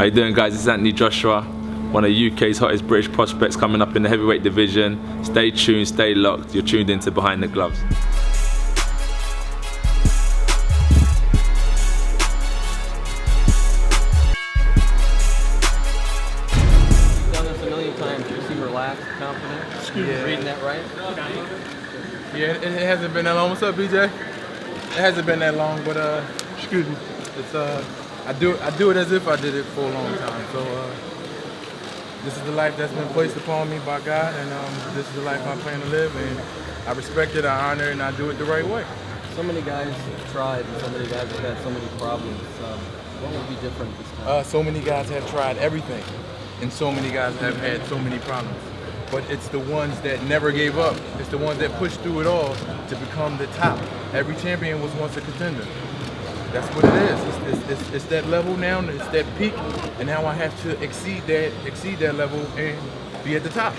How you doing, guys? This is Anthony Joshua, one of UK's hottest British prospects coming up in the heavyweight division. Stay tuned, stay locked. You're tuned into Behind the Gloves. You've done this a million times. You seem relaxed, confident. Yeah. Reading that right? Yeah, it hasn't been that long. What's up, BJ? It hasn't been that long, but excuse me. It's I do it as if I did it for a long time. So this is the life that's been placed upon me by God, and this is the life I plan to live. And I respect it, I honor it, and I do it the right way. So many guys have tried, and so many guys have had so many problems. What would be different this time? So many guys have tried everything, and so many guys have had so many problems. But it's the ones that never gave up. It's the ones that pushed through it all to become the top. Every champion was once a contender. That's what it is. It's that level now, it's that peak, and now I have to exceed that level and be at the top.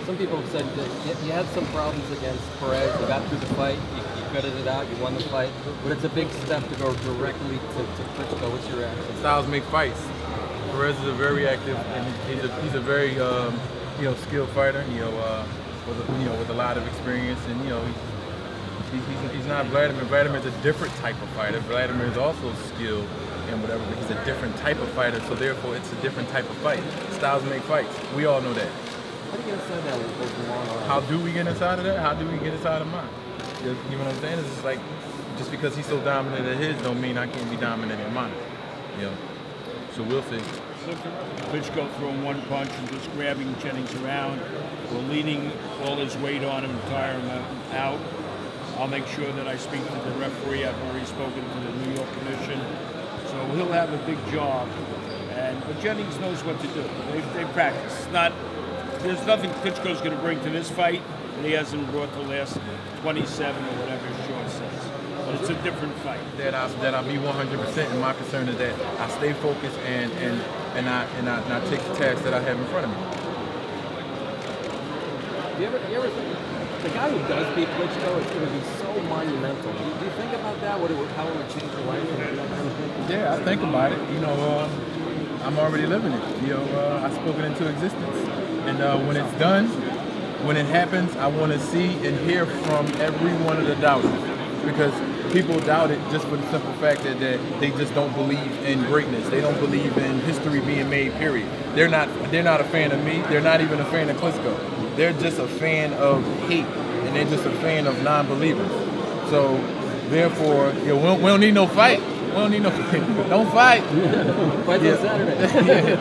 Some people have said that you had some problems against Perez. You got through the fight, you gutted it out, you won the fight, but it's a big step to go directly to Klitschko. What's your reaction? Styles make fights. Perez is a very active, and he's a very skilled fighter. With a lot of experience, and he's not Wladimir. Vladimir's a different type of fighter. Wladimir is also skilled and whatever, but he's a different type of fighter. So therefore, it's a different type of fight. Styles make fights. We all know that. How do you get inside that when it goes long? How do we get inside of that? How do we get inside of mine? You know what I'm saying? It's just like, just because he's so dominant at his, don't mean I can't be dominant at mine. So we'll see. Klitschko throwing one punch and just grabbing Jennings around, or leaning all his weight on him and tire him out. I'll make sure that I speak to the referee. I've already spoken to the New York Commission. So he'll have a big job. But Jennings knows what to do. They practice. There's nothing Klitschko's going to bring to this fight that he hasn't brought the last 27 or whatever his short says. But it's a different fight. That I'll be 100%, and my concern is that I stay focused and I take the task that I have in front of me. You ever think the guy who does beat Klitschko is going to be so monumental? Do you think about that? How it would change your life? Yeah, I think about it. I'm already living it. I spoke it into existence. And when it's done, when it happens, I want to see and hear from every one of the doubters. Because people doubt it just for the simple fact that they just don't believe in greatness. They don't believe in history being made, period. They're not a fan of me. They're not even a fan of Klitschko. They're just a fan of hate, and they're just a fan of non-believers. So, therefore, we don't need no fight. We don't need no fight. Don't fight. Fight on Saturday.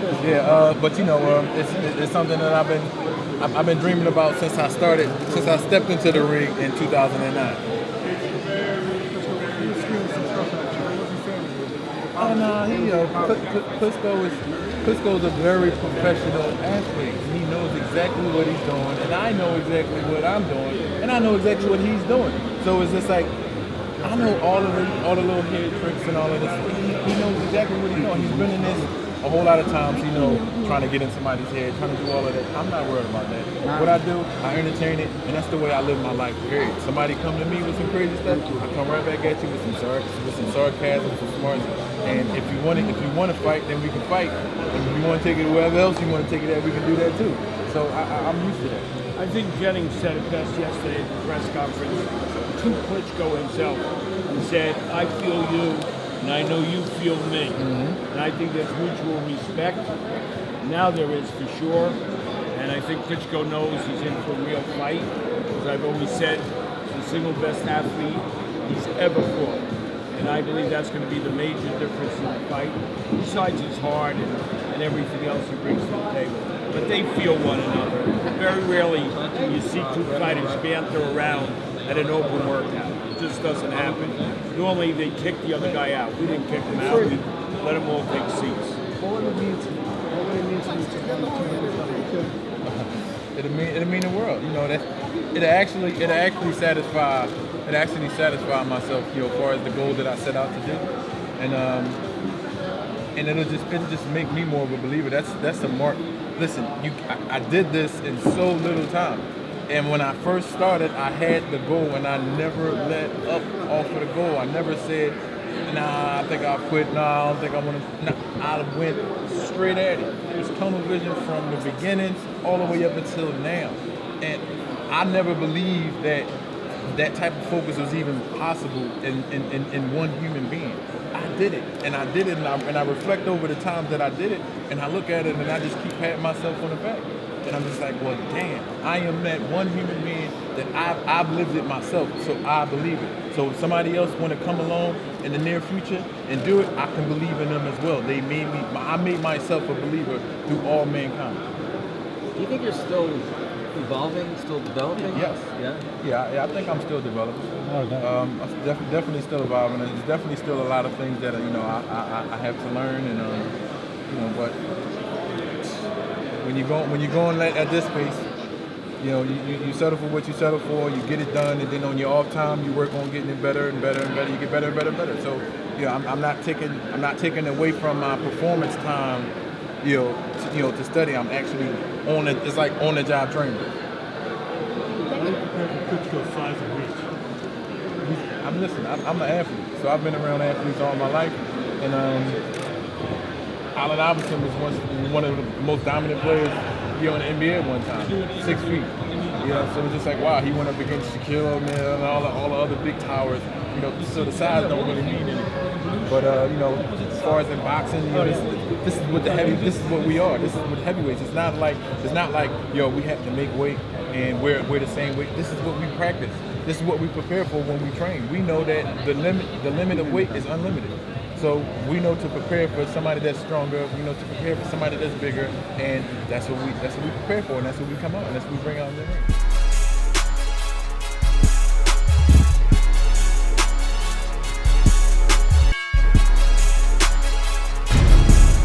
But it's something that I've been dreaming about since I stepped into the ring in 2009. Oh no, Klitschko's a very professional athlete. He knows exactly what he's doing, and I know exactly what I'm doing, and I know exactly what he's doing. So it's just like, I know all the little head tricks and all of this. He knows exactly what he's doing. He's been in this a whole lot of times, trying to get in somebody's head, trying to do all of that. I'm not worried about that. What I do, I entertain it, and that's the way I live my life, period. Somebody come to me with some crazy stuff, I come right back at you with some sarcasm, some smarts. And if you want to fight, then we can fight. And if you want to take it wherever else you want to take it at, we can do that too. So I'm used to that. I think Jennings said it best yesterday at the press conference to Klitschko himself. He said, I feel you, and I know you feel me. Mm-hmm. And I think there's mutual respect. Now there is, for sure. And I think Klitschko knows he's in for a real fight. As I've always said, he's the single best athlete he's ever fought. And I believe that's going to be the major difference in the fight, besides his heart and everything else he brings to the table. But they feel one another. Very rarely you see two fighters banter around at an open workout. It just doesn't happen. Normally they kick the other guy out. We didn't kick him out. We let them all take seats. What would it mean to It'll mean the world. That it actually satisfy myself, as far as the goal that I set out to do, and it'll just make me more of a believer. That's the mark. Listen, I did this in so little time, and when I first started, I had the goal, and I never let up off of the goal. I never said, nah, I think I'll quit. Nah, I don't think I want to. Nah, I went straight at it. It was tunnel vision from the beginning all the way up until now. And I never believed that that type of focus was even possible in one human being. I did it, and I reflect over the times that I did it, and I look at it, and I just keep patting myself on the back. And I'm just like, well, damn, I am that one human being that I've lived it myself, so I believe it. So if somebody else want to come along in the near future and do it, I can believe in them as well. I made myself a believer through all mankind. Do you think you're still evolving, still developing? Yes. Yeah, I think I'm still developing. I'm definitely still evolving. And there's definitely still a lot of things that I have to learn, and but when you're going at this pace, you settle for what you settle for. You get it done, and then on your off time, you work on getting it better and better and better. You get better and better and better. So I'm not taking away from my performance time. To study. I'm actually on it. It's like on the job training. Klitschko's size and reach. I'm an athlete, so I've been around athletes all my life, and Allen Iverson was one of the most dominant players in the NBA at one time, 6 feet. So it's just like, wow, he went up against Shaquille O'Neal and all the other big towers. So the size don't really mean anything. But as far as in boxing, this is what we are. This is what heavyweights. It's not like we have to make weight and we're the same weight. This is what we practice. This is what we prepare for when we train. We know that the limit of weight is unlimited. So we know to prepare for somebody that's stronger. We know to prepare for somebody that's bigger, and that's what we prepare for, and that's what we come out, and that's what we bring out in the ring.